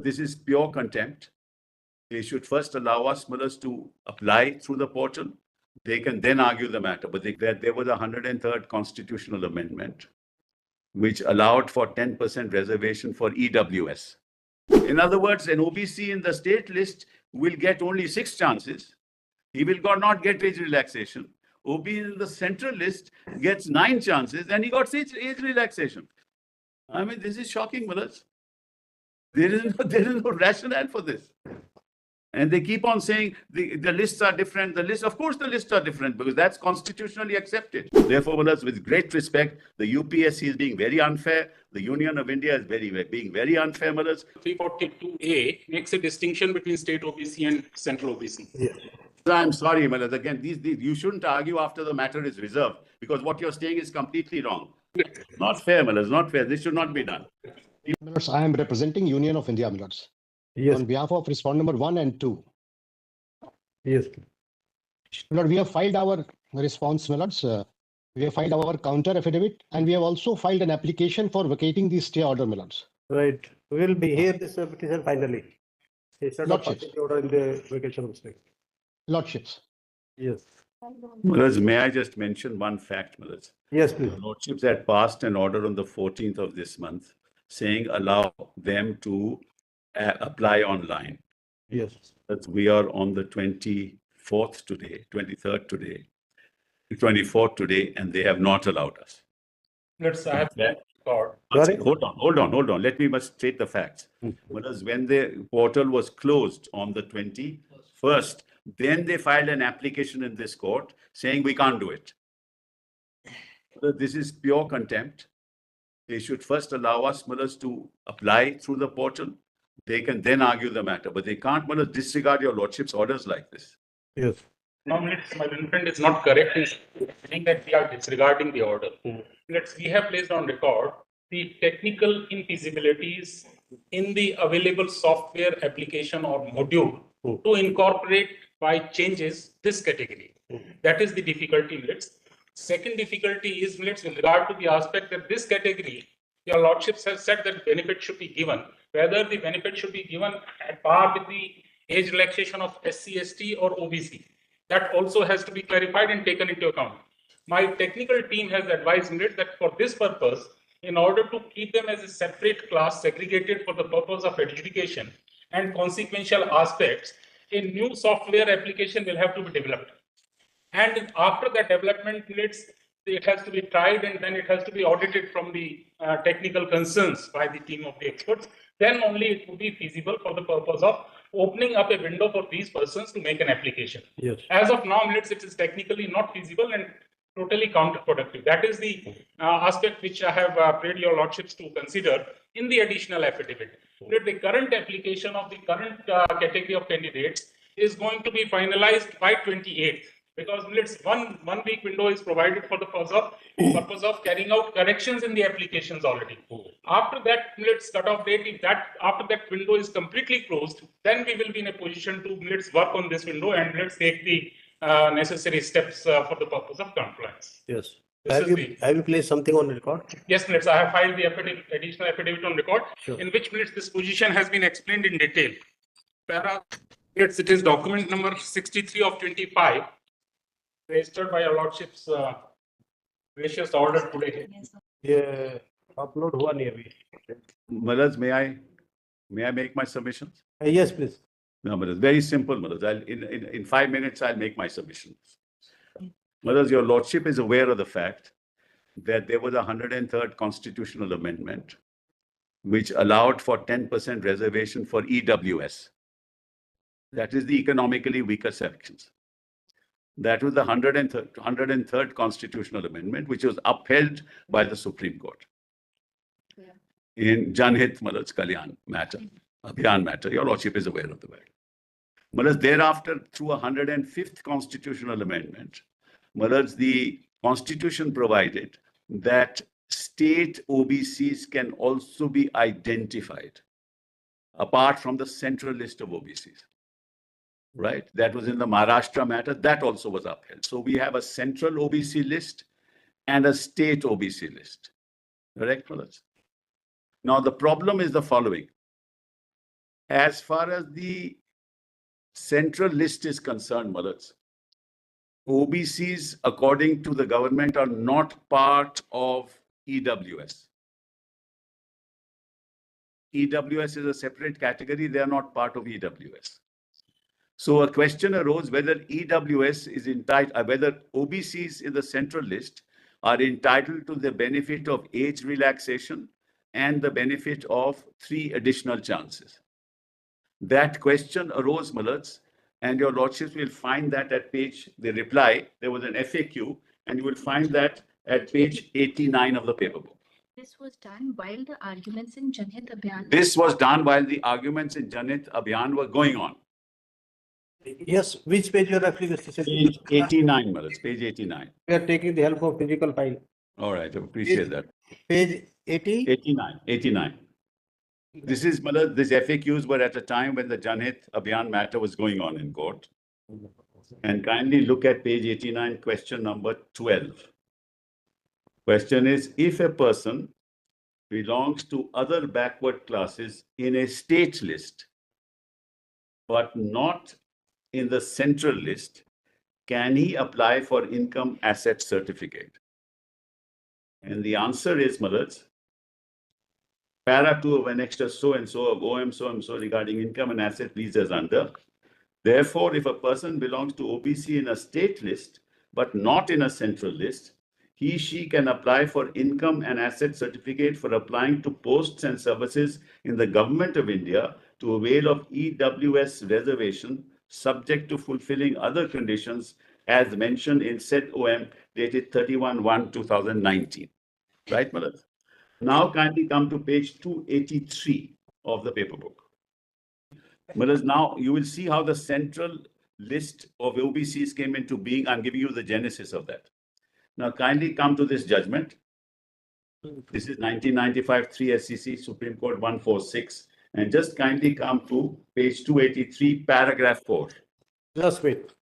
This is pure contempt. They should first allow us, to apply through the portal. They can then argue the matter. But there was a 103rd constitutional amendment, which allowed for 10% reservation for EWS. In other words, an OBC in the state list will get only 6 chances. He will not get age relaxation. OB in the central list gets 9 chances and he got age relaxation. I mean, this is shocking, brothers. There is no rationale for this. And they keep on saying the lists are different. Of course, the lists are different because that's constitutionally accepted. Therefore, brothers, with great respect, the UPSC is being very unfair. The Union of India is being very unfair, brothers. 342A makes a distinction between state OBC and central OBC. Yeah. I'm sorry, Malas. Again, these you shouldn't argue after the matter is reserved because what you're saying is completely wrong. Not fair, Malas. Not fair. This should not be done. I am representing Union of India, Millards. Yes. On behalf of respondent number 1 and 2. Yes. Milord, we have filed our response, Millards. We have filed our counter affidavit and we have also filed an application for vacating the stay order, Millards. Right. We will be here this petition finally. Instead of passing the order in the vacation respect. Lordships. Yes. Millards, may I just mention one fact, Millards? Yes, please. Lordships had passed an order on the 14th of this month saying allow them to apply online. Yes. We are on the 24th today, 23rd today, 24th today, and they have not allowed us. Let's have that record. Sorry? Hold on. Let me just state the facts. Because when the portal was closed on the 21st, then they filed an application in this court saying we can't do it. This is pure contempt. They should first allow us, to apply through the portal. They can then argue the matter, but they can't disregard your lordship's orders like this. Yes. Now, my intent is not correct in saying that we are disregarding the order. We have placed on record the technical infeasibilities in the available software application or module to incorporate by changes this category. That is the difficulty, Millards. Second difficulty is, Millards, with regard to the aspect that this category, your lordships have said that benefit should be given. Whether the benefit should be given at par with the age relaxation of SC, ST or OBC. That also has to be clarified and taken into account. My technical team has advised me that for this purpose, in order to keep them as a separate class segregated for the purpose of adjudication and consequential aspects, a new software application will have to be developed. And after that development, it has to be tried and then it has to be audited from the technical concerns by the team of the experts. Then only it would be feasible for the purpose of opening up a window for these persons to make an application. Yes. As of now, it is technically not feasible and totally counterproductive. That is the aspect which I have prayed your lordships to consider in the additional affidavit. The current application of the current category of candidates is going to be finalized by 28th. Because one week window is provided for the purpose of carrying out corrections in the applications already. After that, cutoff date, if after that window is completely closed, then we will be in a position to work on this window and take the necessary steps for the purpose of compliance. Yes. Have you placed something on record? Yes, I have filed the additional affidavit on record, sure. In which this position has been explained in detail. It is document number 63 of 25. Registered by your lordship's gracious order today. Yeah, upload हुआ नहीं अभी. Millards, may I make my submissions? Yes, please. No, Millards, very simple, Millards. In 5 minutes, I'll make my submissions. Millards, your lordship is aware of the fact that there was a 103rd constitutional amendment which allowed for 10% reservation for EWS. That is the economically weaker sections. That was the 103rd constitutional amendment, which was upheld by the Supreme Court. In Janhit Millards Kalyan matter, Abhiyan matter, your lordship is aware of the matter. Millards, thereafter, through a 105th constitutional amendment, Millards, the Constitution provided that state OBCs can also be identified apart from the central list of OBCs. Right? That was in the Maharashtra matter. That also was upheld. So we have a central OBC list and a state OBC list. Correct, Millards? Now, the problem is the following. as far as the central list is concerned, Malats, OBCs, according to the government, are not part of EWS. EWS is a separate category. They are not part of EWS. So a question arose whether EWS is entitled, whether OBCs in the central list are entitled to the benefit of age relaxation and the benefit of 3 additional chances. That question arose, Malats, and your lordships will find that at page, the reply, there was an FAQ, and you will find that at page 89 of the paper book. This was done while the arguments in Janhit Abhiyan. This was done while the arguments in Janhit Abhiyan were going on. Yes, which page you are referring to? Page 89, Malats, page 89. We are taking the help of physical file. All right, I appreciate that. Page 80? 89. This is, Malats, these FAQs were at a time when the Janhit Abhiyan matter was going on in court. And kindly look at page 89, question number 12. Question is, if a person belongs to other backward classes in a state list, but not in the central list, can he apply for income asset certificate? And the answer is, Malats, para 2 of annexure so and so of OM so and so regarding income and asset please as under. Therefore, if a person belongs to OBC in a state list, but not in a central list, he/she can apply for income and asset certificate for applying to posts and services in the government of India to avail of EWS reservation subject to fulfilling other conditions as mentioned in said OM dated 31/1/2019. Right, Malad? Now kindly come to page 283 of the paper book. Malad, now you will see how the central list of OBCs came into being. I'm giving you the genesis of that. Now kindly come to this judgment. This is 1995 3 SCC Supreme Court 146. And just kindly come to page 283, paragraph 4. Just wait.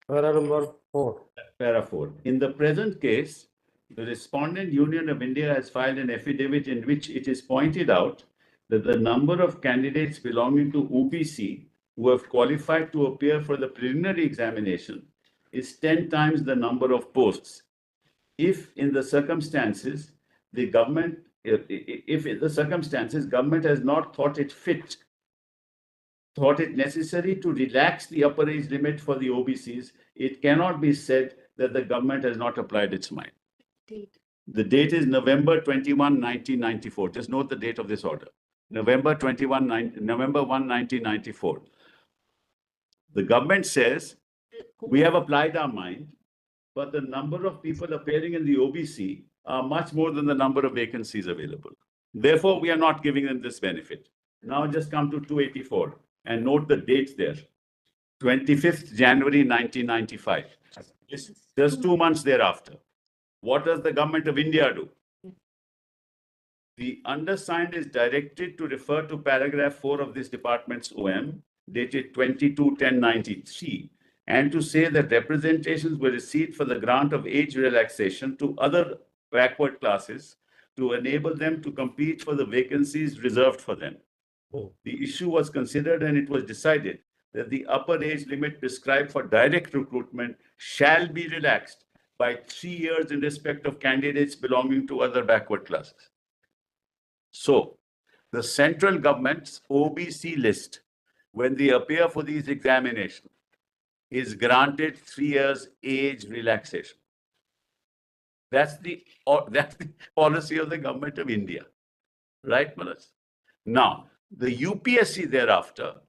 Paragraph number 4. Paragraph 4. In the present case, the Respondent Union of India has filed an affidavit in which it is pointed out that the number of candidates belonging to OBC who have qualified to appear for the preliminary examination is 10 times the number of posts. If in the circumstances, the government government has not thought it necessary to relax the upper age limit for the OBCs, it cannot be said that the government has not applied its mind. Date. The date is November 21, 1994. Just note the date of this order. November 1, 1994. The government says, we have applied our mind, but the number of people appearing in the OBC are much more than the number of vacancies available. Therefore, we are not giving them this benefit. Now just come to 284 and note the dates there. 25th January 1995. Just 2 months thereafter. What does the government of India do? The undersigned is directed to refer to paragraph 4 of this department's OM, dated 22/10/93, and to say that representations were received for the grant of age relaxation to other backward classes to enable them to compete for the vacancies reserved for them. The issue was considered and it was decided that the upper age limit prescribed for direct recruitment shall be relaxed by 3 years in respect of candidates belonging to other backward classes. So, the central government's OBC list, when they appear for these examinations, is granted 3 years age relaxation. That's the policy of the government of India. Right, Manas? Now, the UPSC thereafter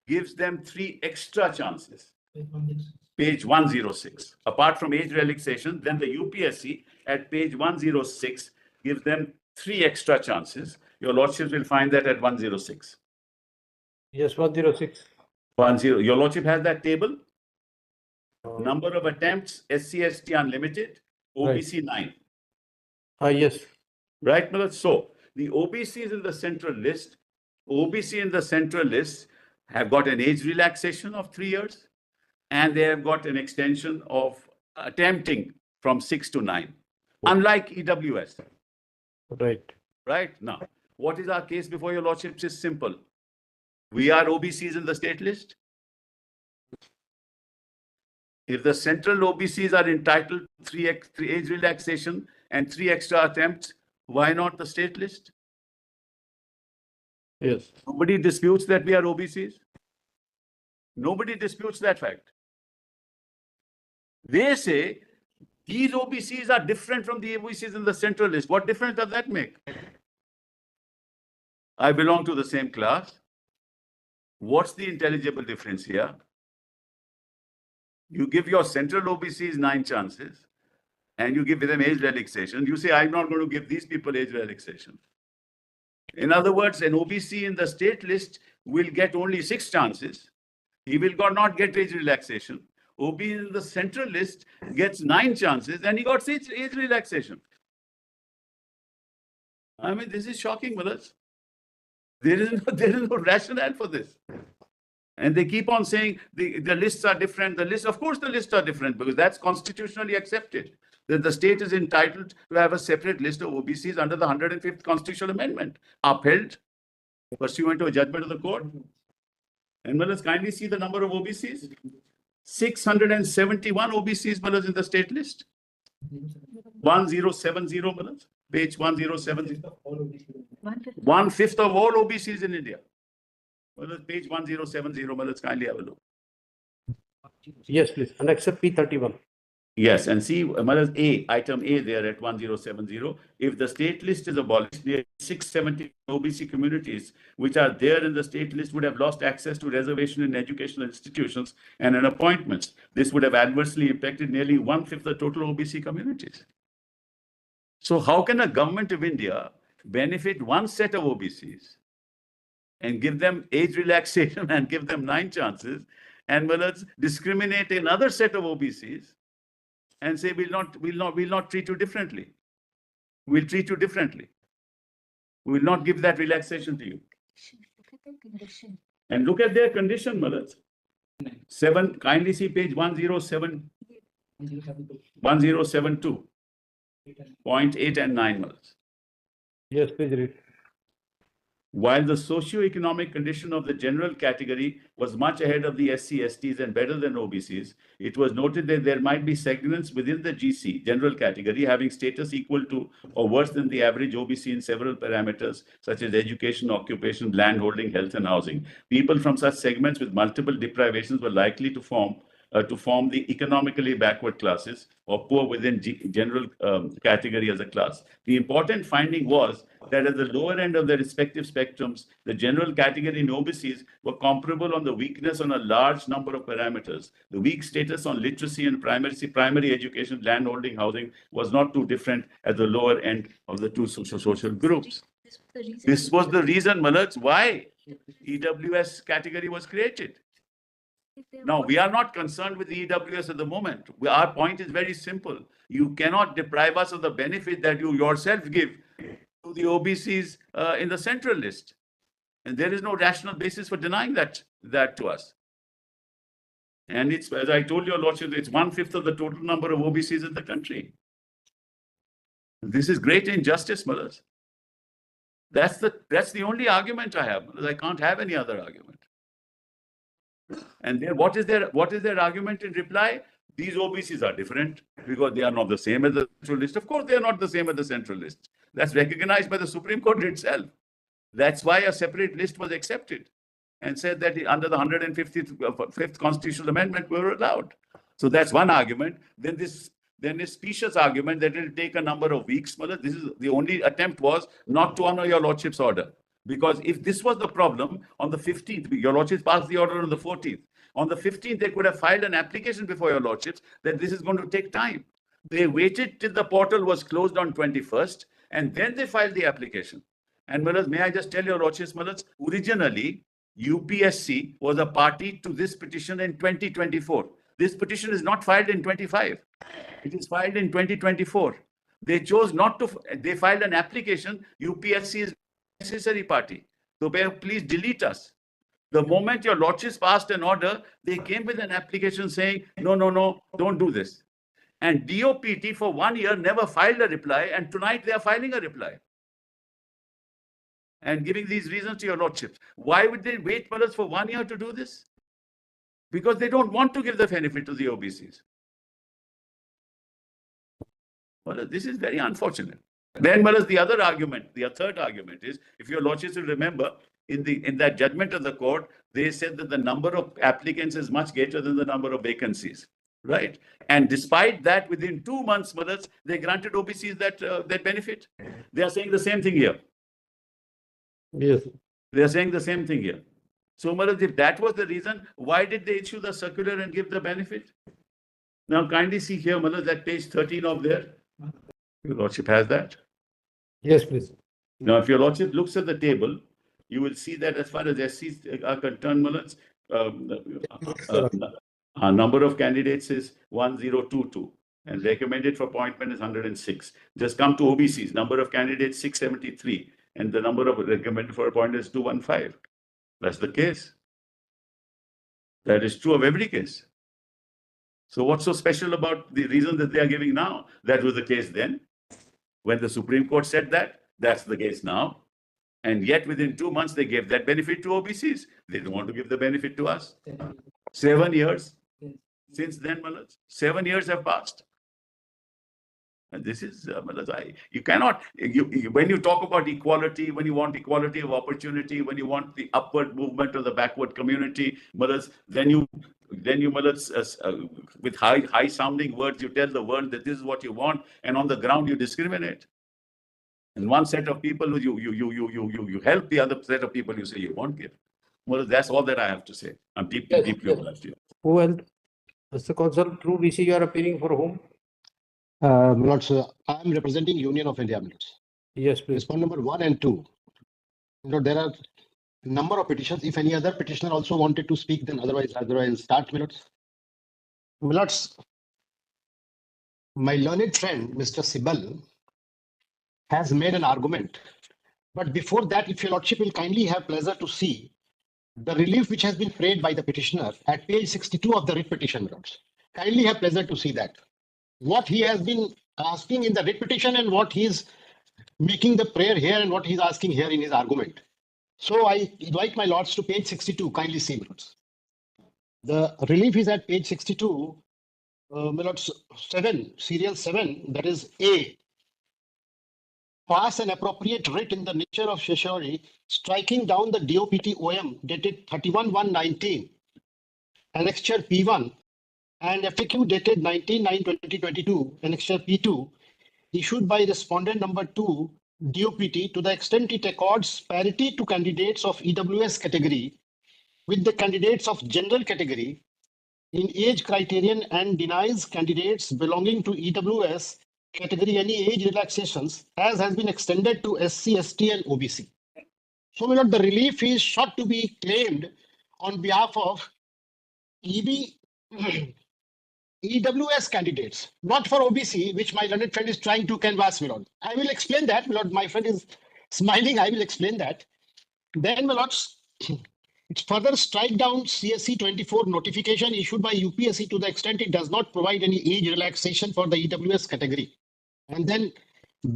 gives them 3 extra chances. Page 106. Apart from age relaxation, then the UPSC at page 106 gives them 3 extra chances. Your lordships will find that at 106. Yes, 106. 10. Your lordship has that table? Number of attempts, SC/ST unlimited, OBC 9. Yes. Right, Milad? So the OBCs in the central list, OBC in the central list have got an age relaxation of 3 years, and they have got an extension of attempting from 6 to 9, unlike EWS. Right. Right now, what is our case before your lordships is simple. We are OBCs in the state list. If the central OBCs are entitled to 3 age relaxation and 3 extra attempts, why not the state list? Yes. Nobody disputes that we are OBCs. Nobody disputes that fact. They say these OBCs are different from the OBCs in the central list. What difference does that make? I belong to the same class. What's the intelligible difference here? You give your central OBCs 9 chances and you give them age relaxation. You say, I'm not going to give these people age relaxation. In other words, an OBC in the state list will get only 6 chances. He will not get age relaxation. OB in the central list gets 9 chances and he got age relaxation. I mean, this is shocking, brothers. There is no rationale for this. And they keep on saying the lists are different. Of course, the lists are different because that's constitutionally accepted. That the state is entitled to have a separate list of OBCs under the 105th Constitutional Amendment, upheld pursuant to a judgment of the court. And let's kindly see the number of OBCs. 671 OBCs, brothers, in the state list. 1070, brothers. Page 1070. 1/5 of all OBCs in India. Well, page 1070, let's kindly have a look. Yes, please. And except P31. Yes, and see, A, item A there at 1070. If the state list is abolished, nearly 670 OBC communities which are there in the state list would have lost access to reservation in educational institutions and in appointments. This would have adversely impacted nearly 1/5 the total OBC communities. So how can a government of India benefit one set of OBCs and give them age relaxation and give them 9 chances, and discriminate another set of OBCs and say we'll not treat you differently. We'll treat you differently. We will not give that relaxation to you. Look at the condition. And look at their condition, Malaz. 7, kindly see page 1072. 0.8 and 9, Malaz. Yes, please read. While the socio-economic condition of the general category was much ahead of the SC, STs and better than OBCs, it was noted that there might be segments within the GC, general category, having status equal to or worse than the average OBC in several parameters, such as education, occupation, land holding, health and housing. People from such segments with multiple deprivations were likely to form the economically backward classes or poor within general category as a class. The important finding was that at the lower end of the respective spectrums, the general category in OBCs were comparable on the weakness on a large number of parameters. The weak status on literacy and primary education, land holding, housing was not too different at the lower end of the two social groups. This was the reason, Malaj, why EWS category was created. Now, we are not concerned with the EWS at the moment. Our point is very simple. You cannot deprive us of the benefit that you yourself give to the OBCs in the central list. And there is no rational basis for denying that to us. And it's, as I told your lordship, it's 1/5 of the total number of OBCs in the country. This is great injustice, mothers. That's the only argument I have. I can't have any other argument. And then what is their argument in reply? These OBCs are different because they are not the same as the central list. Of course, they are not the same as the central list. That's recognized by the Supreme Court itself. That's why a separate list was accepted and said that under the 105th Constitutional Amendment, we were allowed. So that's one argument. Then this specious argument that it will take a number of weeks. This is the only attempt was not to honor your lordship's order. Because if this was the problem, on the 15th, your lordships passed the order on the 14th. On the 15th, they could have filed an application before your lordships that this is going to take time. They waited till the portal was closed on 21st, and then they filed the application. And may I just tell your lordships, originally, UPSC was a party to this petition in 2024. This petition is not filed in 25. It is filed in 2024. They chose not to, they filed an application, UPSC is necessary party. So please delete us. The moment your lordships passed an order, they came with an application saying, no, don't do this. And DOPT for 1 year never filed a reply, and tonight they are filing a reply. and giving these reasons to your lordships. Why would they wait for us for 1 year to do this? Because they don't want to give the benefit to the OBCs. Well, this is very unfortunate. Then, the other argument, the third argument is, if your lordships will remember, in that judgment of the court, they said that the number of applicants is much greater than the number of vacancies, right? And despite that, within 2 months, they granted OBCs that benefit. They are saying the same thing here. Yes. They are saying the same thing here. So, if that was the reason, why did they issue the circular and give the benefit? Now, kindly see here, that page 13 of there. Your lordship has that. Yes, please. Now, if your lordship looks at the table, you will see that as far as SCs are concerned, our number of candidates is 1022 and recommended for appointment is 106. Just come to OBCs, number of candidates 673 and the number of recommended for appointment is 215. That's the case. That is true of every case. So what's so special about the reason that they are giving now? That was the case then. When the Supreme Court said that, that's the case now. And yet within 2 months, they gave that benefit to OBCs. They don't want to give the benefit to us. 7 years. Since then, 7 years have passed. And this is, you cannot, when you talk about equality, when you want equality of opportunity, when you want the upward movement of the backward community, then you with high sounding words, you tell the world that this is what you want, and on the ground you discriminate. And one set of people you help, the other set of people you say you won't give. Well, that's all that I have to say. I'm deeply obliged to you. Who else? Mr. Consul, through VC, you are appearing for whom? Milords, I am representing Union of India, Milords. Yes, please. Respond number 1 and 2. There are a number of petitions. If any other petitioner also wanted to speak, then otherwise I'll start, Milords. Milords, my learned friend, Mr. Sibal, has made an argument. But before that, if your lordship will kindly have pleasure to see the relief which has been framed by the petitioner at page 62 of the writ petition, Milords. Kindly have pleasure to see that. What he has been asking in the writ petition and what he is making the prayer here and what he's asking here in his argument. So I invite my lords to page 62. Kindly see, Milords. The relief is at page 62, Milords 7, serial 7, that is A. Pass an appropriate writ in the nature of certiorari, striking down the DOPT OM dated 31/1/19, annexure P1, and FAQ dated 19/9/2022, annexure P2, issued by respondent number 2, DOPT, to the extent it accords parity to candidates of EWS category with the candidates of general category in age criterion and denies candidates belonging to EWS category any age relaxations as has been extended to SC, ST and OBC. So, my lord, the relief is sought to be claimed on behalf of EWS candidates, not for OBC, which my learned friend is trying to canvass, my lord. I will explain that, my lord. My friend is smiling. I will explain that. Then, my lords, it's further strike down CSC 24 notification issued by UPSC to the extent it does not provide any age relaxation for the EWS category. And then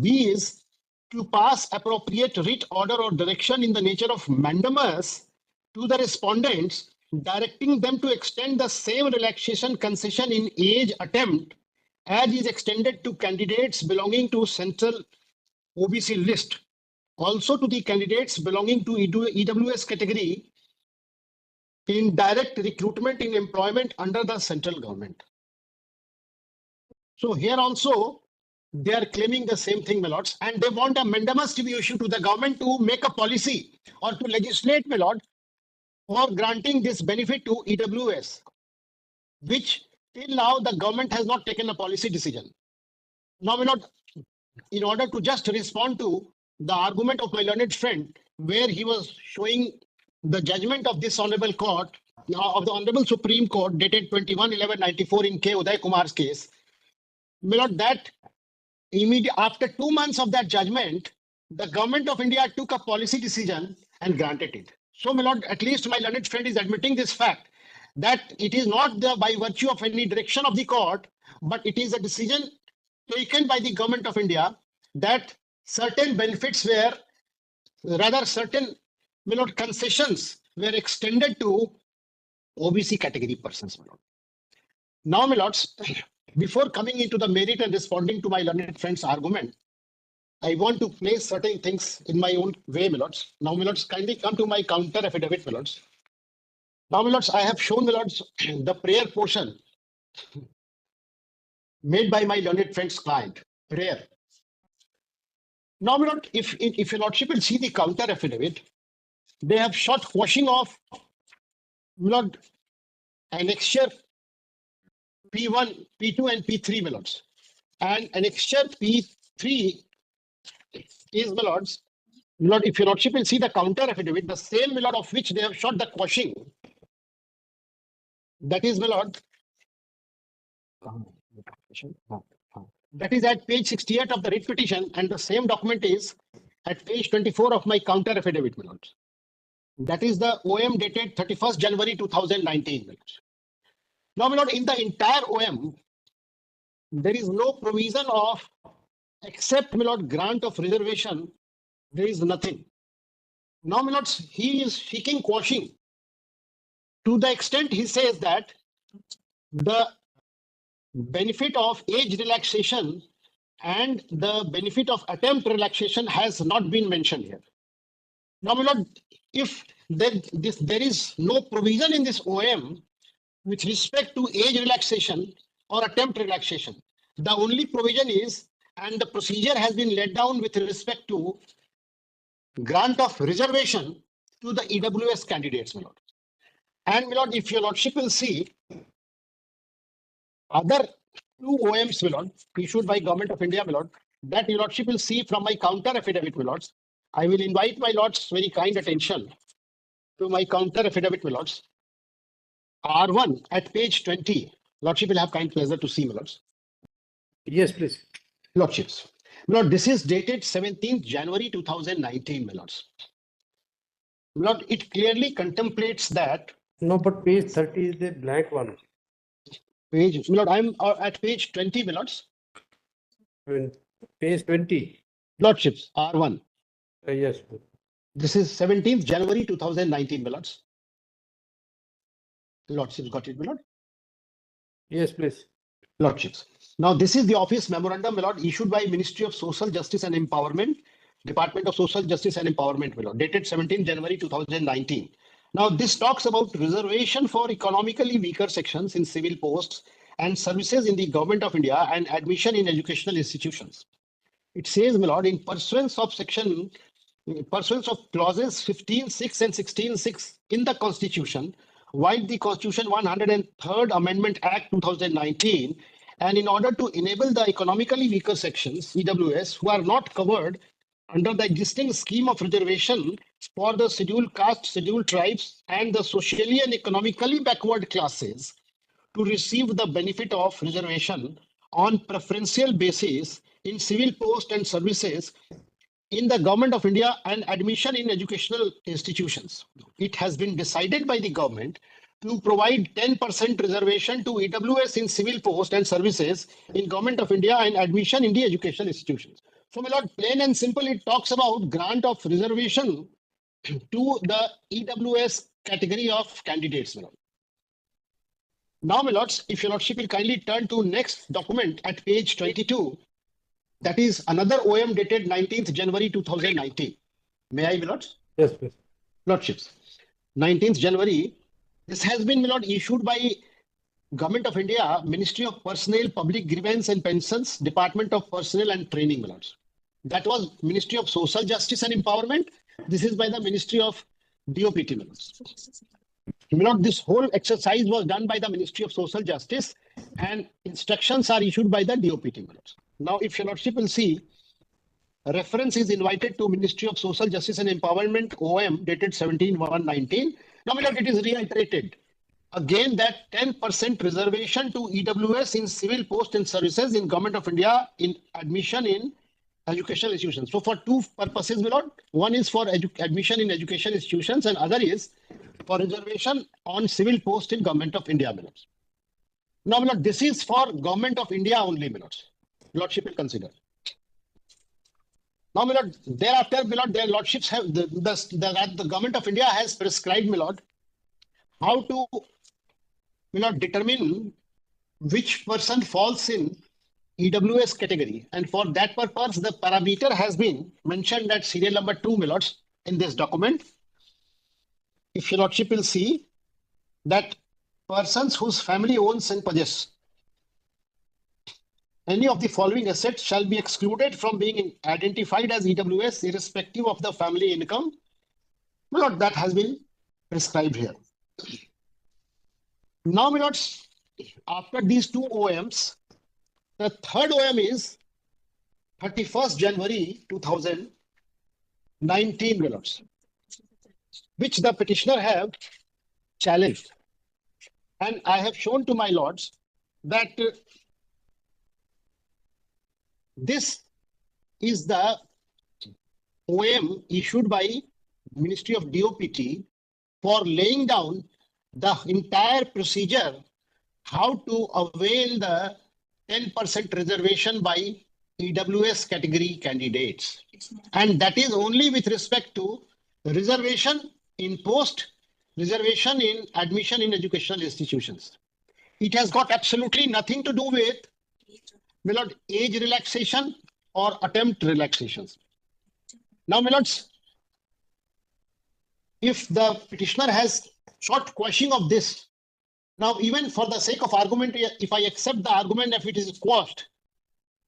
B is to pass appropriate writ order or direction in the nature of mandamus to the respondents, directing them to extend the same relaxation concession in age attempt as is extended to candidates belonging to central OBC list, also to the candidates belonging to EWS category in direct recruitment in employment under the central government. So here also, they are claiming the same thing, my lords, and they want a mandamus to be issued to the government to make a policy or to legislate, my lord, for granting this benefit to EWS, which till now the government has not taken a policy decision. Now, my lord, in order to just respond to the argument of my learned friend, where he was showing the judgment of this honorable court, of the Honorable Supreme Court dated 21/11/94 in K. Uday Kumar's case, my lord, that after 2 months of that judgment, the government of India took a policy decision and granted it. So, my lord, at least my learned friend is admitting this fact, that it is not by virtue of any direction of the court, but it is a decision taken by the government of India that certain benefits were Rather, certain, my lord, concessions were extended to OBC category persons, my lord. Now, my lords, before coming into the merit and responding to my learned friend's argument, I want to place certain things in my own way, my lords. Now, my lords, kindly come to my counter affidavit, my lords. Now, my lords, I have shown, my lords, the prayer portion made by my learned friend's client, prayer. Now, my lord, if your lordship will see the counter affidavit, they have shot quashing off, my lord, annexure P1, P2, and P3, my lords. And annexure P3 is, my lords, if your lordship will see the counter affidavit, the same, my lord, of which they have shot the quashing, that is, my lord, that is at page 68 of the writ petition, and the same document is at page 24 of my counter affidavit, my lords. That is the OM dated 31st January 2019, my lords. Now, my lord, in the entire OM, there is no provision of, except, my lord, grant of reservation, there is nothing. Now, my lords, he is seeking quashing. To the extent he says that the benefit of age relaxation and the benefit of attempt relaxation has not been mentioned here. Now, my lord, if there is no provision in this OM with respect to age relaxation or attempt relaxation, the only provision is, and the procedure has been laid down with respect to grant of reservation to the EWS candidates, my lord. And, my lord, if your lordship will see other two OMs, my lord, issued by Government of India, my lord, that your lordship will see from my counter affidavit, my lords. I will invite my lords' very kind attention to my counter affidavit, my lords. R1 at page 20. Lordship will have kind pleasure to see, my lords. Yes, please. Lordships. My lord, this is dated 17th January 2019, my lords. My lord, it clearly contemplates that. No, but page 30 is the blank one. Page, my lord, I'm at page 20, my lords. Page 20. Lordships, R1. Yes. This is 17th January 2019, my lords. Lordships, got it, my lord? Yes, please. Lordships. Now, this is the office memorandum, my lord, issued by Ministry of Social Justice and Empowerment, Department of Social Justice and Empowerment, my lord, dated 17th January 2019. Now, this talks about reservation for economically weaker sections in civil posts and services in the Government of India and admission in educational institutions. It says, my lord, in pursuance of clauses 15(6) and 16(6) in the Constitution, while the Constitution 103rd Amendment Act 2019, and in order to enable the economically weaker sections, EWS, who are not covered under the existing scheme of reservation for the scheduled caste, scheduled tribes, and the socially and economically backward classes, to receive the benefit of reservation on preferential basis in civil post and services in the Government of India and admission in educational institutions. It has been decided by the government to provide 10% reservation to EWS in civil post and services in Government of India and admission in the educational institutions. So, my lord, plain and simple, it talks about grant of reservation to the EWS category of candidates, my lord. Now, my lords, if your lordship will kindly turn to next document at page 22, that is another OM dated 19th January 2019. May I, my lords? Yes, please. Lordships. 19th January. This has been, my lord, issued by Government of India, Ministry of Personnel, Public Grievance and Pensions, Department of Personnel and Training, my lords. That was Ministry of Social Justice and Empowerment. This is by the Ministry of DOPT, my lords. My lord, this whole exercise was done by the Ministry of Social Justice and instructions are issued by the DOPT, my lords. Now, if your lordship will see, a reference is invited to Ministry of Social Justice and Empowerment, OM, dated 17/1/19. Now, my lord, it is reiterated again that 10% reservation to EWS in civil post and services in Government of India in admission in educational institutions. So, for two purposes, my lord, one is for admission in education institutions and other is for reservation on civil post in Government of India, my lords. Now, my lord, this is for Government of India only, my lords. Lordship will consider. Now, my lord, thereafter, my lord, their lordships have the government of India has prescribed, my lord, how to, my lord, determine which person falls in EWS category. And for that purpose, the parameter has been mentioned at serial number 2, my lords, in this document. If your lordship will see that persons whose family owns and possess any of the following assets shall be excluded from being identified as EWS irrespective of the family income. My lord, that has been prescribed here. Now, my lords, after these two OMs, the third OM is 31st January 2019, my lords, which the petitioner have challenged. And I have shown to my lords that this is the OM issued by Ministry of DOPT for laying down the entire procedure how to avail the 10% reservation by EWS category candidates. And that is only with respect to reservation in post, reservation in admission in educational institutions. It has got absolutely nothing to do with, my lord, age relaxation or attempt relaxations. Now, my lords, if the petitioner has short quashing of this, now even for the sake of argument, if I accept the argument if it is quashed,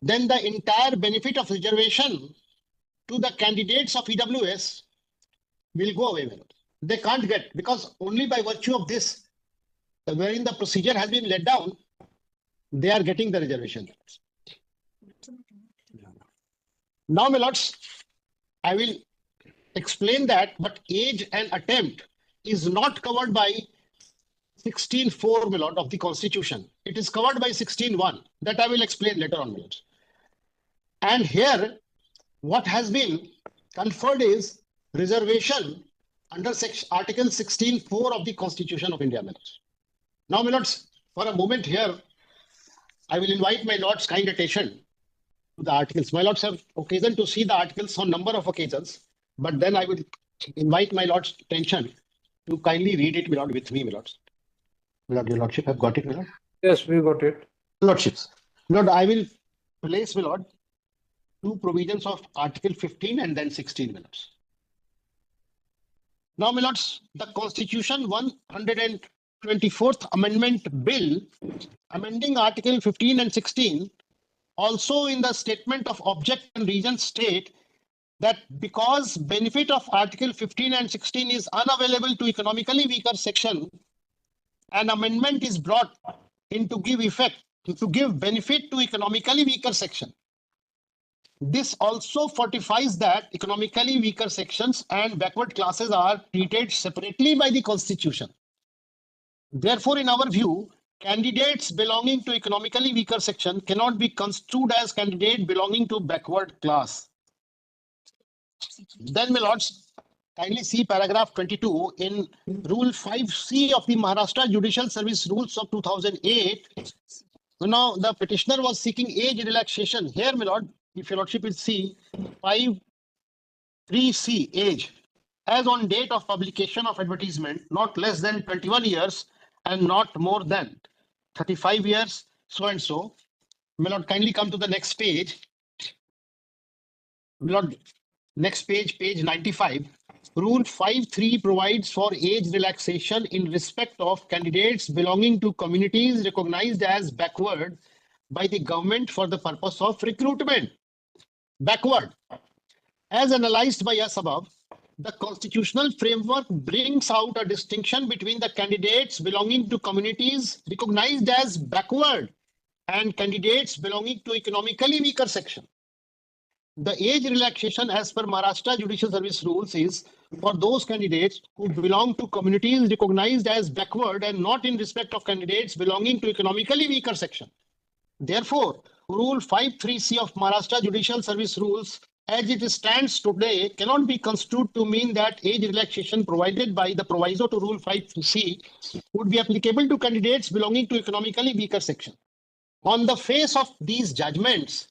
then the entire benefit of reservation to the candidates of EWS will go away. They can't get, because only by virtue of this, wherein the procedure has been let down, they are getting the reservation. Now, my lords, I will explain that, but age and attempt is not covered by 16.4, my lord, of the Constitution. It is covered by 16.1. That I will explain later on, my lords. And here, what has been conferred is reservation under Article 16.4 of the Constitution of India, my lords. Now, my lords, for a moment here, I will invite my lords' kind attention to the articles. My lords have occasion to see the articles on number of occasions, but then I will invite my lord's attention to kindly read it, my lord, with me, my lords. My lord, your lordship have got it, my lord? Yes, we got it. Lordships. Lord, I will place, my lord, two provisions of Article 15 and then 16 minutes. Now, my lords, the Constitution 124th Amendment Bill amending Article 15 and 16 also in the statement of object and reason state that because benefit of Article 15 and 16 is unavailable to economically weaker section, an amendment is brought in to give effect, to give benefit to economically weaker section. This also fortifies that economically weaker sections and backward classes are treated separately by the Constitution. Therefore, in our view, candidates belonging to economically weaker section cannot be construed as candidate belonging to backward class. Then, my lords, kindly see paragraph 22 in Rule 5C of the Maharashtra Judicial Service Rules of 2008. So now the petitioner was seeking age relaxation. Here, my lord, if your lordship will see 5.3c age as on date of publication of advertisement, not less than 21 years and not more than 35 years, so and so. My lord, kindly come to the next page. My lord, next page, page 95. Rule 5.3 provides for age relaxation in respect of candidates belonging to communities recognized as backward by the government for the purpose of recruitment. Backward. As analyzed by us above, the constitutional framework brings out a distinction between the candidates belonging to communities recognized as backward and candidates belonging to economically weaker section. The age relaxation as per Maharashtra Judicial Service Rules is for those candidates who belong to communities recognized as backward and not in respect of candidates belonging to economically weaker section. Therefore, Rule 5.3c of Maharashtra Judicial Service Rules as it stands today cannot be construed to mean that age relaxation provided by the proviso to Rule 5.3c would be applicable to candidates belonging to economically weaker section. On the face of these judgments,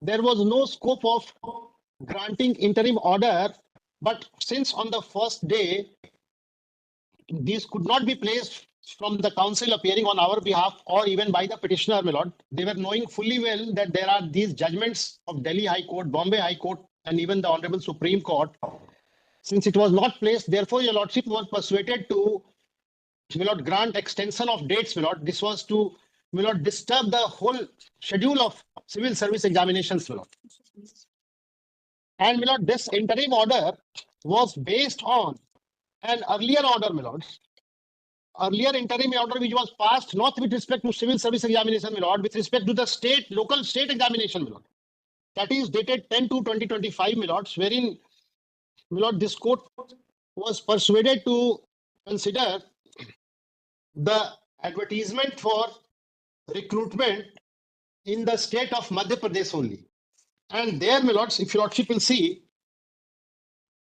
there was no scope of granting interim order, but since on the first day, these could not be placed from the council appearing on our behalf or even by the petitioner, my lord. They were knowing fully well that there are these judgments of Delhi High Court, Bombay High Court, and even the Honorable Supreme Court. Since it was not placed, therefore, your lordship was persuaded to, my lord, grant extension of dates, my lord. This was to, my lord, disturb the whole schedule of civil service examinations, my lord. And, my lord, this interim order was based on an earlier order, my lord. Earlier interim order which was passed not with respect to civil service examination, my lord, with respect to the local state examination, my lord. That is dated 10/2/2025, my lords, wherein, my lord, this court was persuaded to consider the advertisement for recruitment in the state of Madhya Pradesh only. And there, my lords, if your lordship will see,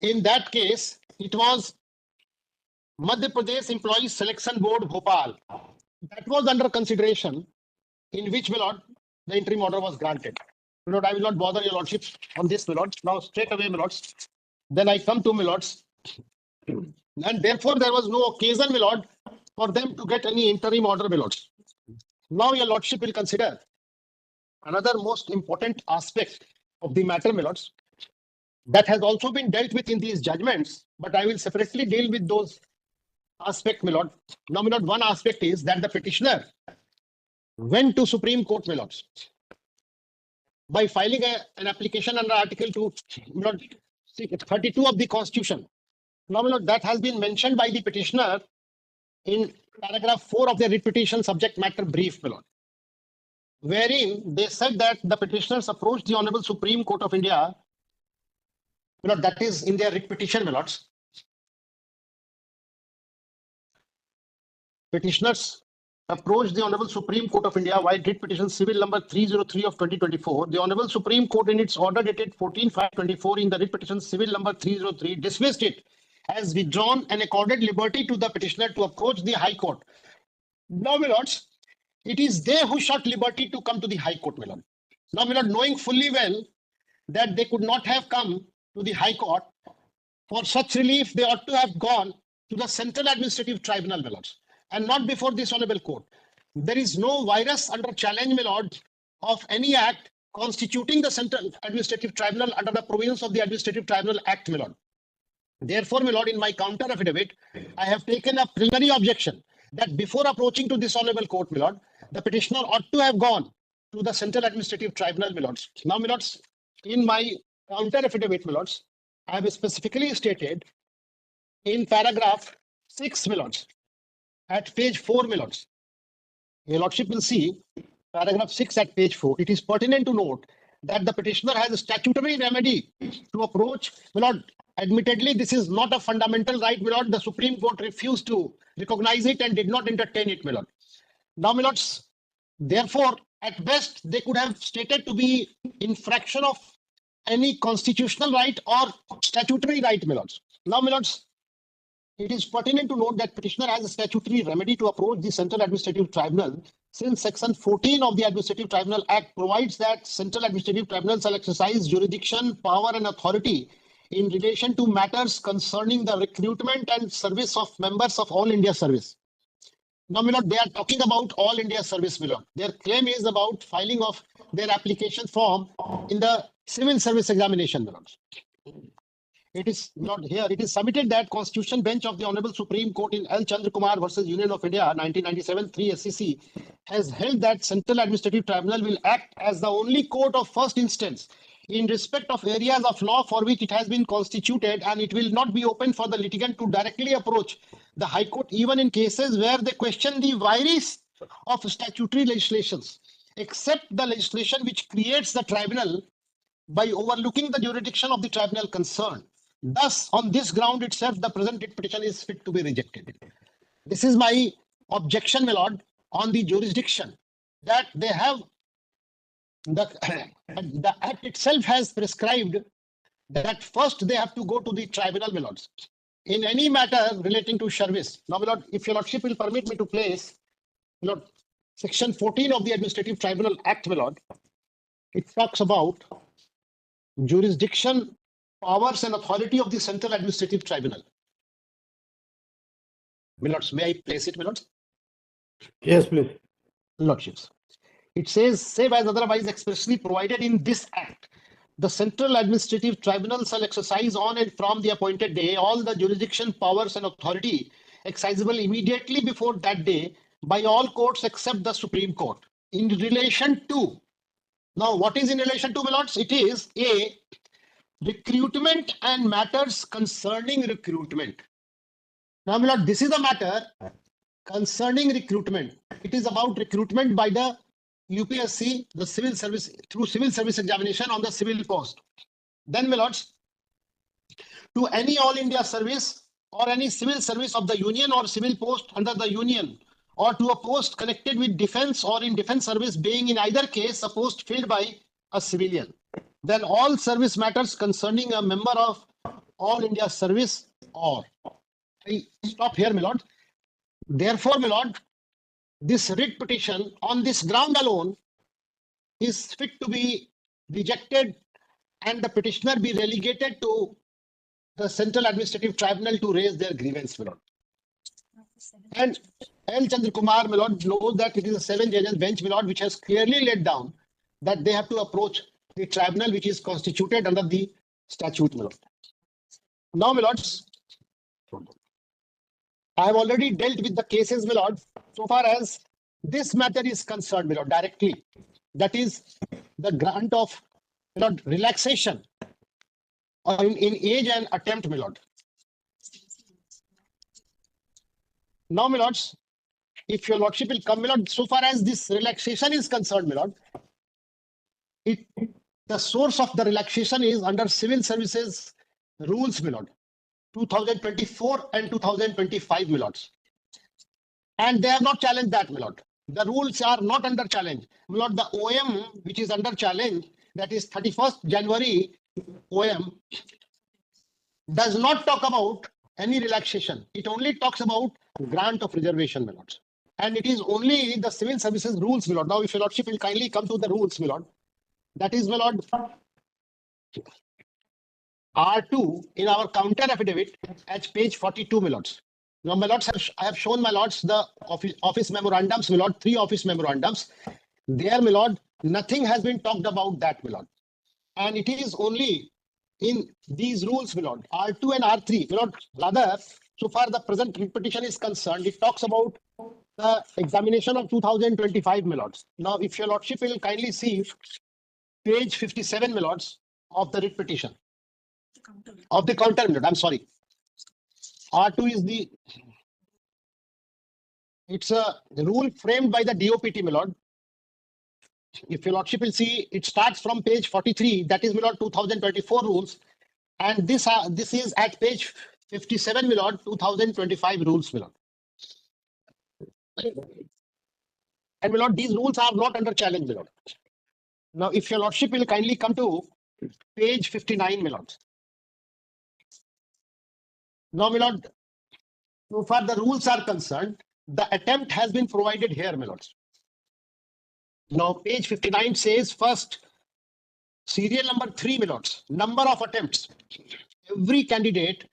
in that case, it was Madhya Pradesh Employees Selection Board, Bhopal. That was under consideration, in which, my lord, the interim order was granted. My lord, I will not bother your lordship on this, my lord. Now, straight away, my lords. Then I come to, my lords. And therefore, there was no occasion, my lord, for them to get any interim order, my lords. Now, your lordship will consider another most important aspect of the matter, my lords, that has also been dealt with in these judgments, but I will separately deal with those aspects, my lord. Now, my lord, one aspect is that the petitioner went to Supreme Court, my lords, by filing an application under Article 2, my lord, 32 of the Constitution. Now, my lord, that has been mentioned by the petitioner in paragraph 4 of their writ petition subject matter brief, my lord, wherein they said that the petitioners approached the Honorable Supreme Court of India, my lord, that is in their writ petition, my lords. Petitioners approached the Honorable Supreme Court of India while writ petition civil number 303 of 2024. The Honorable Supreme Court in its order dated 14/5/24 in the writ petition civil number 303 dismissed it as withdrawn and accorded liberty to the petitioner to approach the High Court. Now, my lords, it is they who sought liberty to come to the High Court, my lord. Now, my lord, knowing fully well that they could not have come to the High Court, for such relief, they ought to have gone to the Central Administrative Tribunal, my lords, and not before this Honorable Court. There is no virus under challenge, my lord, of any act constituting the Central Administrative Tribunal under the provisions of the Administrative Tribunal Act, my lord. Therefore, my lord, in my counter affidavit, I have taken a preliminary objection that before approaching to this Honorable Court, my lord, the petitioner ought to have gone to the Central Administrative Tribunal, my lords. Now, my lords, in my counter affidavit, my lords, I have specifically stated in paragraph 6, my lords, at page 4, my lords. Your lordship will see paragraph 6 at page 4. It is pertinent to note that the petitioner has a statutory remedy to approach, my lord. Admittedly, this is not a fundamental right, my lord. The Supreme Court refused to recognize it and did not entertain it, my lord. Now, my lords, therefore, at best, they could have stated to be infraction of any constitutional right or statutory right, my lords. Now, my lords, it is pertinent to note that petitioner has a statutory remedy to approach the Central Administrative Tribunal, since Section 14 of the Administrative Tribunal Act provides that Central Administrative Tribunal shall exercise jurisdiction, power, and authority in relation to matters concerning the recruitment and service of members of All India Service. Now, my lord, they are talking about All India Service, my lord. Their claim is about filing of their application form in the civil service examination, my lord. It is not here. It is submitted that Constitution Bench of the Honorable Supreme Court in L. Chandra Kumar versus Union of India, 1997, 3 SCC, has held that Central Administrative Tribunal will act as the only court of first instance in respect of areas of law for which it has been constituted, and it will not be open for the litigant to directly approach the High Court, even in cases where they question the virus of statutory legislations, except the legislation which creates the tribunal by overlooking the jurisdiction of the tribunal concerned. Thus, on this ground itself, the present writ petition is fit to be rejected. This is my objection, my lord, on the jurisdiction that they have. The Act itself has prescribed that first they have to go to the tribunal, my lords, in any matter relating to service. Now, my lord, if your lordship will permit me to place, my lord, Section 14 of the Administrative Tribunal Act, my lord, it talks about jurisdiction, powers and authority of the Central Administrative Tribunal. Milords, may I place it, Milords? Yes, please. Lordships. It says, save as otherwise expressly provided in this act, the Central Administrative Tribunal shall exercise on and from the appointed day all the jurisdiction, powers and authority exercisable immediately before that day by all courts except the Supreme Court. In relation to, now what is in relation to, my lords? It is a recruitment and matters concerning recruitment. Now, my lord, this is a matter concerning recruitment. It is about recruitment by the UPSC, the civil service, through civil service examination on the civil post. Then, my lords, to any all India service or any civil service of the union or civil post under the union, or to a post connected with defense or in defense service, being in either case a post filled by a civilian. Then all service matters concerning a member of all India service or. I stop here, my lord. Therefore, my lord, this writ petition on this ground alone is fit to be rejected and the petitioner be relegated to the Central Administrative Tribunal to raise their grievance, my lord. And L. Chandra Kumar, my lord, knows that it is a 7-judge bench, my lord, which has clearly laid down that they have to approach the tribunal which is constituted under the statute, my lord. Now, my lords, I have already dealt with the cases, my lord, so far as this matter is concerned, my lord, directly. That is the grant of, my lord, relaxation in age and attempt, my lord. Now, my lords, if your lordship will come, my lord, so far as this relaxation is concerned, my lord, the source of the relaxation is under civil services rules, my lord, 2024 and 2025, my lords. And they have not challenged that, my lord. The rules are not under challenge. My lord, the OM, which is under challenge, that is 31st January OM, does not talk about any relaxation. It only talks about grant of reservation, my lords. And it is only the civil services rules, my lord. Now, if your lordship will kindly come to the rules, my lord. That is, my lord, R2 in our counter affidavit at page 42, my lords. Now, my lords, I have shown, my lords, the office memorandums, my lord, 3 office memorandums. There, my lord, nothing has been talked about that, my lord. And it is only in these rules, my lord, R2 and R3, my lord, rather, so far the present petition is concerned, it talks about the examination of 2025, my lords. Now, if your lordship will kindly see page 57, my lords, of the writ petition. Of the counter, my lord, I'm sorry. R2 is it's a rule framed by the DOPT, my lord. If your lordship will see, it starts from page 43, that is, my lord, 2024 rules. And this is at page 57, my lord, 2025 rules, my lord. And my lord, these rules are not under challenge, my lord. Now, if your lordship will kindly come to page 59, my lord. Now, my lord, so far the rules are concerned, the attempt has been provided here, my lords. Now, page 59 says first, serial number 3, my lords, number of attempts. Every candidate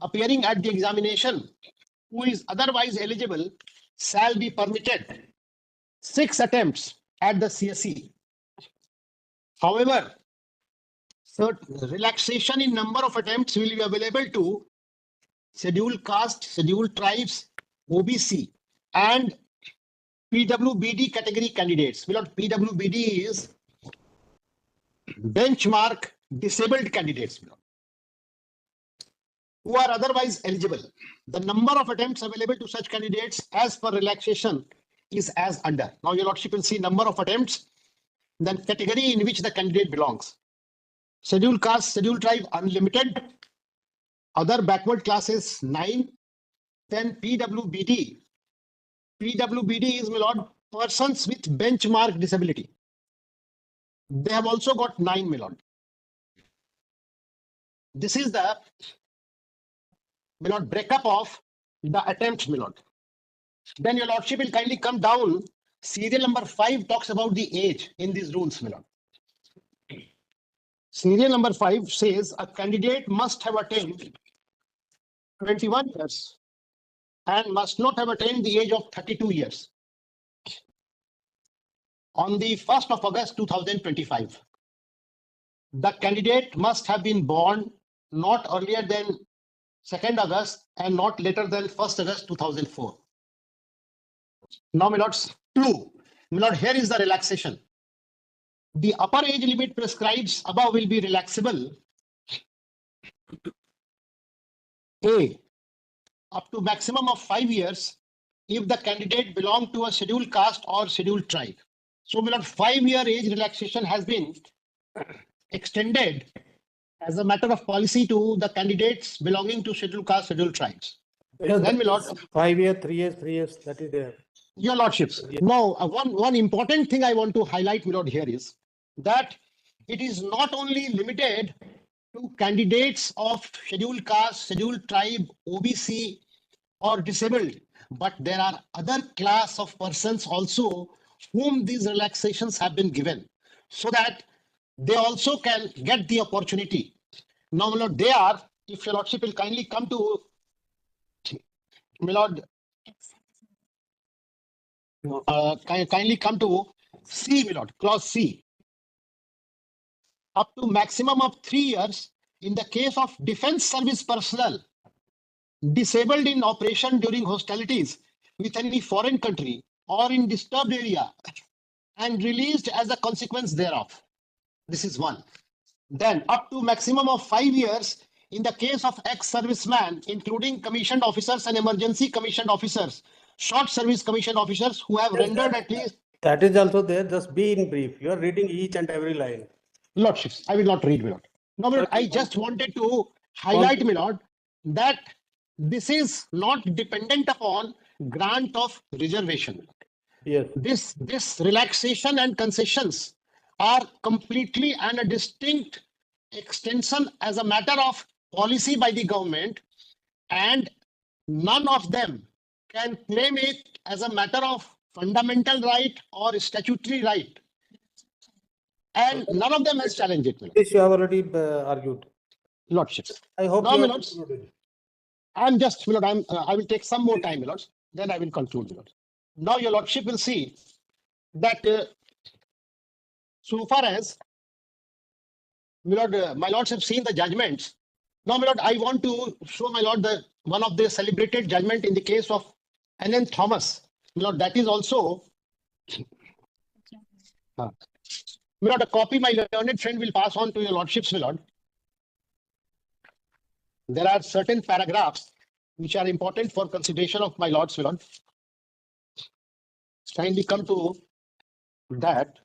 appearing at the examination who is otherwise eligible shall be permitted 6 attempts at the CSE. However, relaxation in number of attempts will be available to scheduled caste, scheduled tribes, OBC, and PWBD category candidates. PWBD is benchmark disabled candidates who are otherwise eligible. The number of attempts available to such candidates as per relaxation is as under. Now, your lordship will see number of attempts, then category in which the candidate belongs. Scheduled caste, scheduled tribe, unlimited. Other backward classes, 9. Then PWBD. PWBD is, my lord, persons with benchmark disability. They have also got 9, my lord. This is the, my lord, breakup of the attempts, my lord. Then your lordship will kindly come down. Serial number 5 talks about the age in these rules, my lord. Scenario number 5 says a candidate must have attained 21 years and must not have attained the age of 32 years on the 1st of August 2025. The candidate must have been born not earlier than 2nd August and not later than 1st August 2004. Now, my lords, 2. My lord, here is the relaxation. The upper age limit prescribed above will be relaxable. A, up to maximum of 5 years if the candidate belongs to a scheduled caste or scheduled tribe. So, my lord, 5-year age relaxation has been extended as a matter of policy to the candidates belonging to scheduled caste, scheduled tribes. Because Then, my lord, 5 years, 3 years, 3 years, that is there. Your lordships. Now, one important thing I want to highlight, my lord, here is that it is not only limited to candidates of scheduled caste, scheduled tribe, OBC, or disabled, but there are other class of persons also whom these relaxations have been given, so that they also can get the opportunity. Now, my lord, they are, if your lordship will kindly come to, my lord, kindly come to C, my lord, clause C. Up to maximum of 3 years in the case of defense service personnel disabled in operation during hostilities with any foreign country or in disturbed area and released as a consequence thereof. This is one. Then up to maximum of 5 years in the case of ex-serviceman, including commissioned officers and emergency commissioned officers, short service commissioned officers who have rendered at least. That is also there. Just be in brief. You are reading each and every line. Lordships, I will not read, my lord. No, my lord, I just wanted to highlight, my lord, that this is not dependent upon grant of reservation. Yes. This relaxation and concessions are completely and a distinct extension as a matter of policy by the government, and none of them can claim it as a matter of fundamental right or statutory right. And none of them has challenged it, my lord. This you have already argued. Lordships. I hope No, you my have lords. concluded. I'm just, my lord, I will take some more time, my lords. Then I will conclude, my lord. Now, your lordship will see that so far as my lords have seen the judgments. Now, my lord, I want to show, my lord, the one of the celebrated judgment in the case of N.N. Thomas. My lord, that is also. My lord, a copy my learned friend will pass on to your lordships, my lord. There are certain paragraphs which are important for consideration of my lords, my lord. Kindly come to that.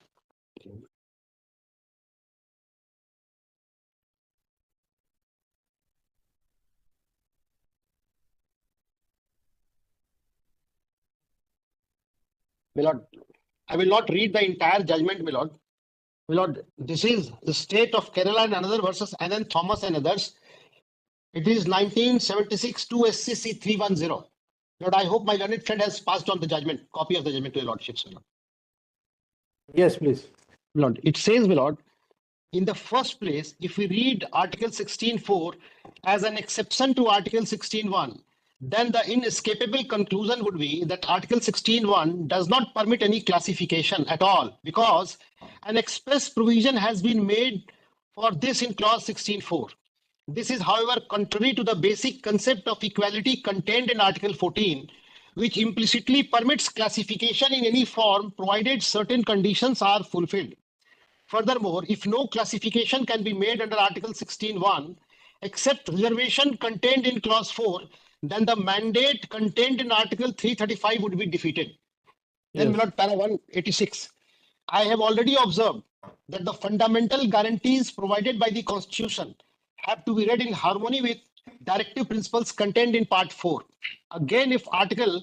My lord, I will not read the entire judgment, my lord. My lord, this is the state of Kerala and another versus N.N. Thomas and others. It is 1976 2 SCC 310. Lord, I hope my learned friend has passed on the judgment, copy of the judgment to your lordships, my lord. Yes, please. Lord, it says, my lord, in the first place, if we read Article 16.4 as an exception to Article 16.1, then the inescapable conclusion would be that Article 16.1 does not permit any classification at all, because an express provision has been made for this in clause 16.4. This is, however, contrary to the basic concept of equality contained in Article 14, which implicitly permits classification in any form provided certain conditions are fulfilled. Furthermore, if no classification can be made under Article 16.1 except reservation contained in clause 4, then the mandate contained in Article 335 would be defeated. Then, my lord, para 186. I have already observed that the fundamental guarantees provided by the Constitution have to be read in harmony with directive principles contained in Part 4. Again, if Article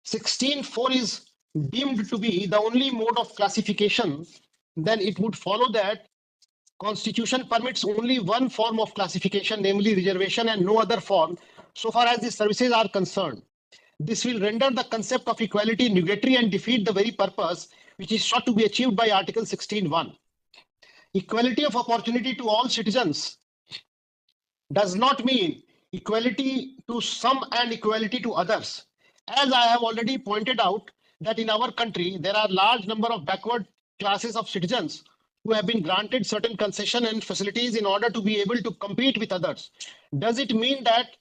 16.4 is deemed to be the only mode of classification, then it would follow that Constitution permits only one form of classification, namely reservation, and no other form, so far as the services are concerned. This will render the concept of equality nugatory and defeat the very purpose which is sought to be achieved by Article 16.1. equality of opportunity to all citizens does not mean equality to some and equality to others. As I have already pointed out that in our country, there are large number of backward classes of citizens who have been granted certain concession and facilities in order to be able to compete with others. Does it mean that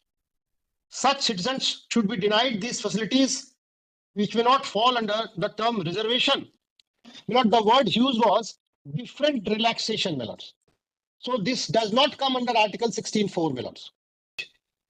such citizens should be denied these facilities which may not fall under the term reservation? The word used was different relaxation, my lords. So this does not come under Article 16(4), my lords.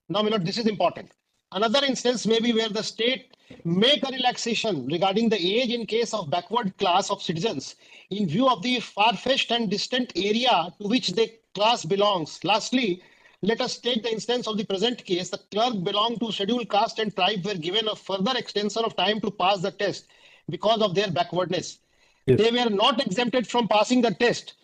Now, my lord, this is important. Another instance may be where the state make a relaxation regarding the age in case of backward class of citizens in view of the far-fetched and distant area to which the class belongs. Lastly, let us take the instance of the present case. The clerk belonged to scheduled caste and tribe were given a further extension of time to pass the test because of their backwardness. Yes. They were not exempted from passing the test.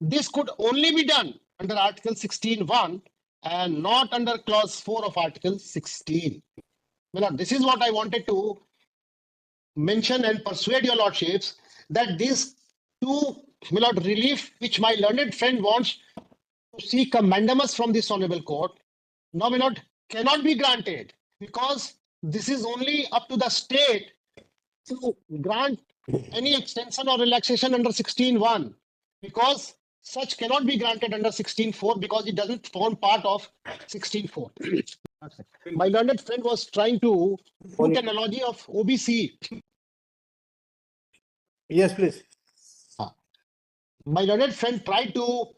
This could only be done under Article 16(1) and not under Clause 4 of Article 16. Well, this is what I wanted to mention and persuade your lordships that these two, my lord, relief which my learned friend wants to seek a mandamus from this honorable court, now, my lord, cannot be granted because this is only up to the state to grant any extension or relaxation under 16(1) because such cannot be granted under 16(4) because it doesn't form part of 16(4). My learned friend was trying to put an analogy of OBC. Yes, please. My learned friend tried to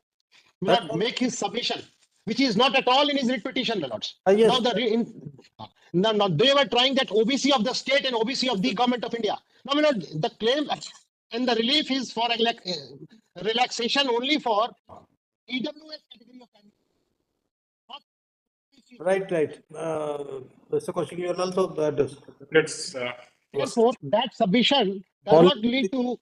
make his submission, which is not at all in his writ petition, my lords. Yes. Now, they were trying that OBC of the state and OBC of the government of India. Now, my lord, the claim and the relief is for relaxation only for EWS category of candidates. Right. Mr. Kaushik, you will also Let's. Therefore, that submission does not lead to.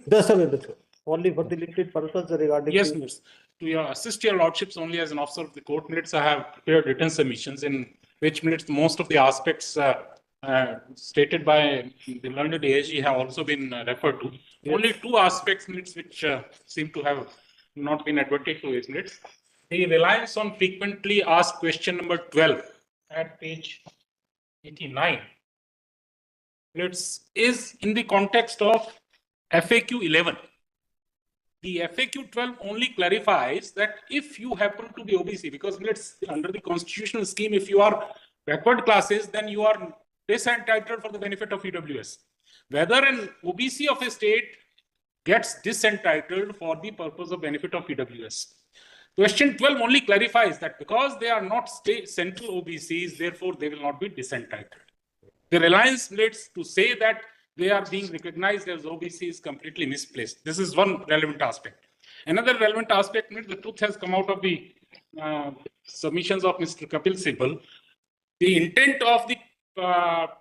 Just a minute. Only for the limited purpose regarding. Yes, minutes. To assist your lordships only as an officer of the court, minutes I have prepared written submissions in which minutes most of the aspects stated by the learned ASG have also been referred to. Yes. Only two aspects minutes which seem to have not been adverted to is minutes. The reliance on frequently asked question number 12 at page 89 minutes is in the context of FAQ 11. The FAQ 12 only clarifies that if you happen to be OBC, because let's under the constitutional scheme, if you are backward classes, then you are disentitled for the benefit of EWS. Whether an OBC of a state gets disentitled for the purpose of benefit of EWS. Question 12 only clarifies that because they are not central OBCs, therefore they will not be disentitled. The reliance relates to say that they are being recognized as OBC is completely misplaced. This is one relevant aspect. Another relevant aspect, the truth has come out of the submissions of Mr. Kapil Sibal. The intent of the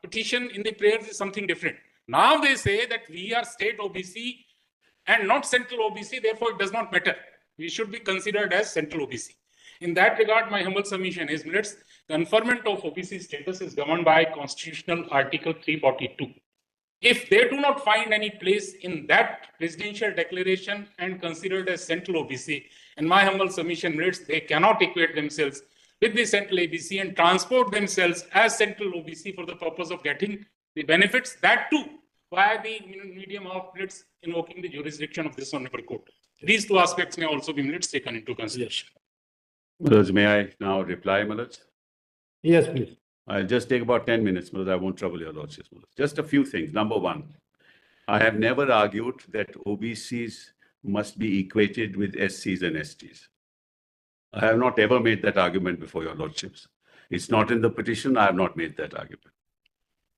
petition in the prayers is something different. Now they say that we are state OBC and not central OBC, therefore it does not matter. We should be considered as central OBC. In that regard, my humble submission is minutes, conferment of OBC status is governed by Constitutional Article 342. If they do not find any place in that presidential declaration and considered as central OBC, in my humble submission minutes, they cannot equate themselves with the central ABC and transport themselves as central OBC for the purpose of getting the benefits, that too via the medium of minutes invoking the jurisdiction of this honorable court. These two aspects may also be minutes taken into consideration. Malaj, may I now reply, Malaj? Yes, please. I'll just take about 10 minutes, Malaj. I won't trouble your lordships. Just a few things. Number one, I have never argued that OBCs must be equated with SCs and STs. I have not ever made that argument before your lordships. It's not in the petition. I have not made that argument.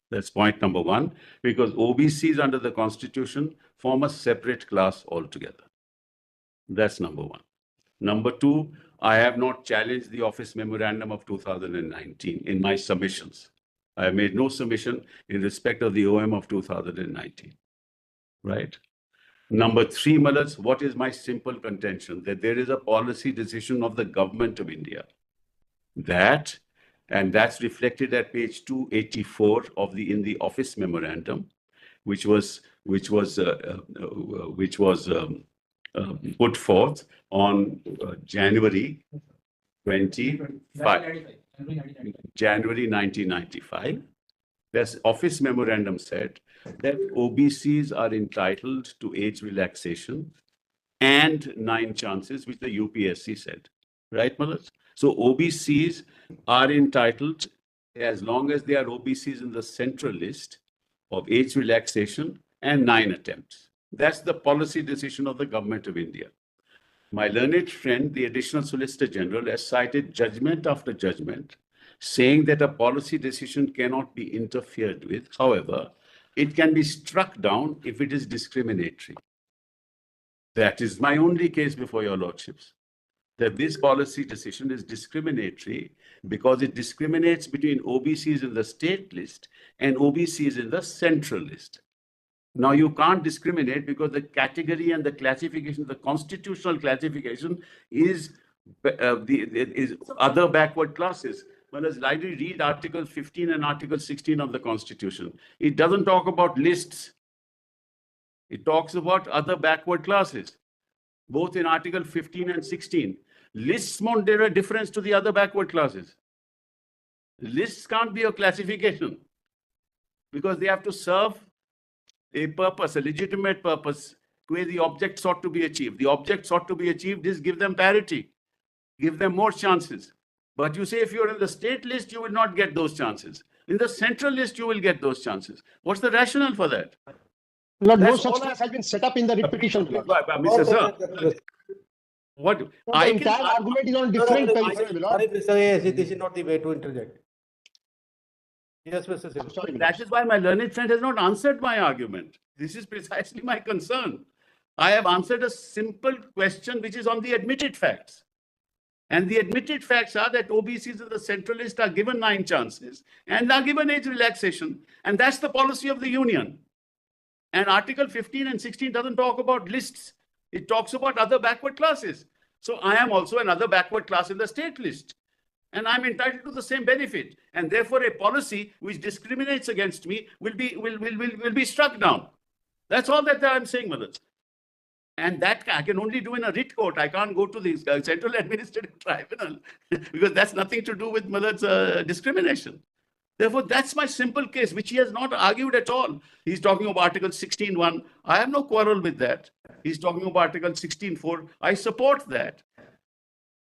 That's point number one, because OBCs under the Constitution form a separate class altogether. That's number one. Number two, I have not challenged the office memorandum of 2019 in my submissions. I have made no submission in respect of the OM of 2019, right? Number three, Malaj, what is my simple contention? That there is a policy decision of the government of India and that's reflected at page 284 of in the office memorandum, which was put forth on January 1995. This office memorandum said that OBCs are entitled to age relaxation and 9 chances, which the UPSC said. Right, Manoj? So OBCs are entitled, as long as they are OBCs in the central list, of age relaxation and 9 attempts. That's the policy decision of the Government of India. My learned friend, the Additional Solicitor General, has cited judgment after judgment, saying that a policy decision cannot be interfered with. However, it can be struck down if it is discriminatory. That is my only case before your lordships, that this policy decision is discriminatory because it discriminates between OBCs in the state list and OBCs in the central list. Now, you can't discriminate because the category and the classification, the constitutional classification is other backward classes. Well, as lightly read Article 15 and Article 16 of the Constitution. It doesn't talk about lists. It talks about other backward classes, both in Article 15 and 16. Lists won't bear a difference to the other backward classes. Lists can't be a classification because they have to serve a purpose, a legitimate purpose, where the object sought to be achieved. The object sought to be achieved is give them parity, give them more chances. But you say if you're in the state list, you will not get those chances. In the central list, you will get those chances. What's the rationale for that? Lord, no such class has been set up in the repetition. Mr. Sir, what The entire argument is on different terms. Sorry, Mr. ASC, this is not the way to interject. Yes, Mr. Sim. Sorry, that is why my learned friend has not answered my argument. This is precisely my concern. I have answered a simple question which is on the admitted facts. And the admitted facts are that OBCs in the central list are given 9 chances and are given age relaxation. And that's the policy of the union. And Article 15 and 16 doesn't talk about lists. It talks about other backward classes. So I am also another backward class in the state list. And I'm entitled to the same benefit. And therefore, a policy which discriminates against me will be struck down. That's all that I'm saying, Manoj. And that I can only do in a writ court. I can't go to the Central Administrative Tribunal because that's nothing to do with Manoj's discrimination. Therefore, that's my simple case, which he has not argued at all. He's talking about Article 16.1. I have no quarrel with that. He's talking about Article 16.4. I support that.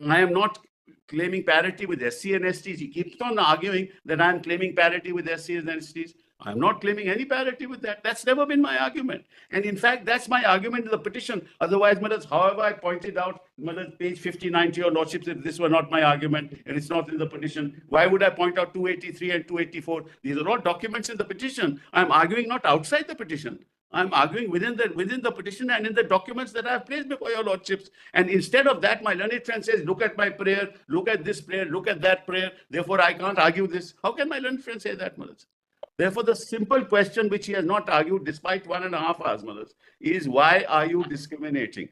I am not claiming parity with SC and STs. He keeps on arguing that I'm claiming parity with SCs and STs. I'm not claiming any parity with that. That's never been my argument. And in fact, that's my argument in the petition. Otherwise, however, I pointed out, page 59 to your lordships, if this were not my argument and it's not in the petition, why would I point out 283 and 284? These are all documents in the petition. I'm arguing not outside the petition. I'm arguing within the petition and in the documents that I have placed before your lordships. And instead of that, my learned friend says, look at my prayer, look at this prayer, look at that prayer. Therefore, I can't argue this. How can my learned friend say that, Manoj? Therefore, the simple question which he has not argued despite 1.5 hours, Manoj, is why are you discriminating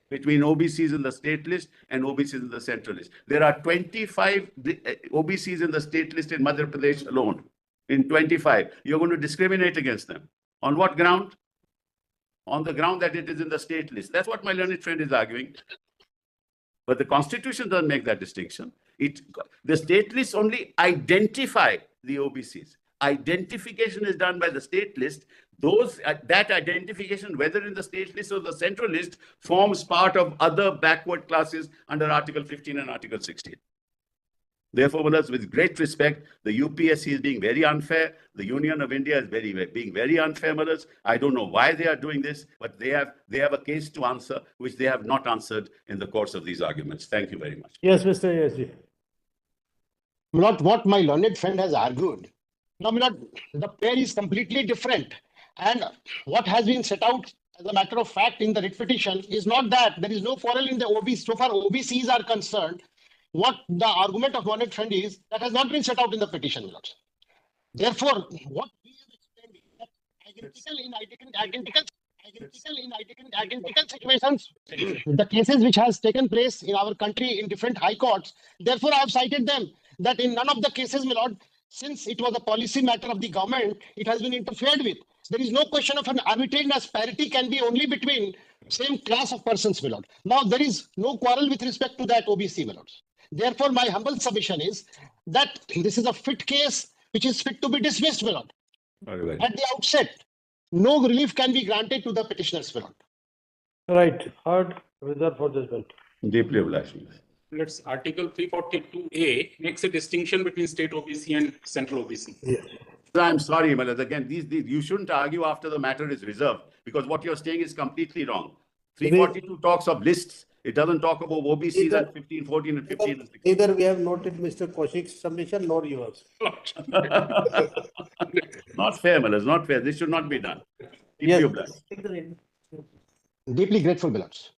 between OBCs in the state list and OBCs in the central list? There are 25 OBCs in the state list in Madhya Pradesh alone. In 25, you're going to discriminate against them. On what ground? On the ground that it is in the state list. That's what my learned friend is arguing. But the Constitution doesn't make that distinction. The state lists only identify the OBCs. Identification is done by the state list. That identification, whether in the state list or the central list, forms part of other backward classes under Article 15 and Article 16. Therefore, with great respect, the UPSC is being very unfair. The Union of India is being very unfair, Manoj. I don't know why they are doing this, but they have a case to answer, which they have not answered in the course of these arguments. Thank you very much. Yes, Mr. ASG. Not what my learned friend has argued. No, the pair is completely different. And what has been set out as a matter of fact in the writ petition is not that. There is no quarrel in the OBC. So far, OBCs are concerned. What the argument of learned friend is, that has not been set out in the petition. Therefore, what we have explained is that identical situations, the cases which has taken place in our country in different high courts, therefore I have cited them, that in none of the cases, my lord, since it was a policy matter of the government, it has been interfered with. There is no question of an arbitrariness. Parity can be only between Same class of persons, my lord. Now, there is no quarrel with respect to that OBC, my lords. Therefore, my humble submission is that this is a fit case which is fit to be dismissed, my lord. Very well. At the outset, no relief can be granted to the petitioners, my lord. Right, heard, reserved for judgment. Deeply obliged. Let's Article 342A makes a distinction between state OBC and central OBC. Yeah. I'm sorry, Malaz. Again, these you shouldn't argue after the matter is reserved because what you're saying is completely wrong. 342 talks of lists. It doesn't talk about OBCs at 15, 14, and 15 and 16. Neither we have noted Mr. Kaushik's submission nor yours. Not fair, Malaz. Not fair. This should not be done. Deeply Yes. obliged. Deeply grateful, my lords.